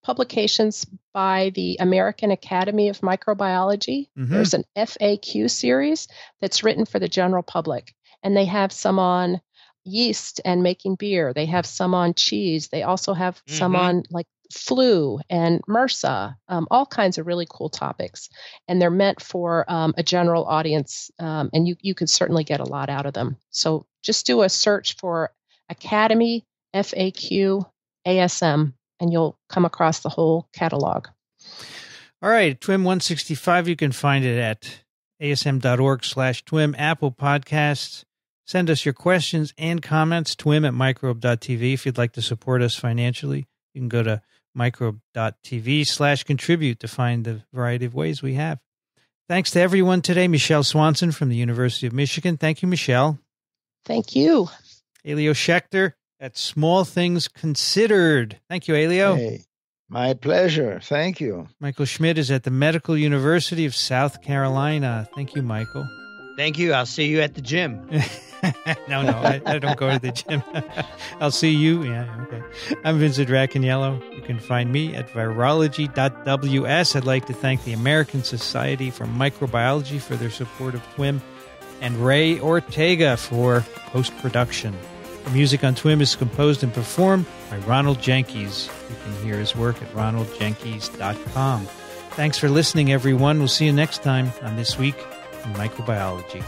publications by the American Academy of Microbiology. Mm-hmm. There's an FAQ series that's written for the general public, and they have some on yeast and making beer. They have some on cheese. They also have some on like flu and MRSA, all kinds of really cool topics. And they're meant for a general audience, and you could certainly get a lot out of them. So just do a search for Academy FAQ ASM, and you'll come across the whole catalog. All right, TWiM 165, you can find it at asm.org/TWiM, Apple Podcasts. Send us your questions and comments, twim@microbe.tv. If you'd like to support us financially, you can go to microbe.tv/contribute to find the variety of ways we have. Thanks to everyone today. Michele Swanson from the University of Michigan. Thank you, Michele. Thank you. Elio Schaechter at Small Things Considered. Thank you, Elio. Hey, my pleasure. Thank you. Michael Schmidt is at the Medical University of South Carolina. Thank you, Michael. Thank you. I'll see you at the gym. No, I don't go to the gym. I'll see you. Yeah, okay. I'm Vincent Racaniello. You can find me at virology.ws. I'd like to thank the American Society for Microbiology for their support of TWiM and Ray Ortega for post-production. The music on TWiM is composed and performed by Ronald Jenkins. You can hear his work at ronaldjenkins.com. Thanks for listening, everyone. We'll see you next time on This Week in Microbiology.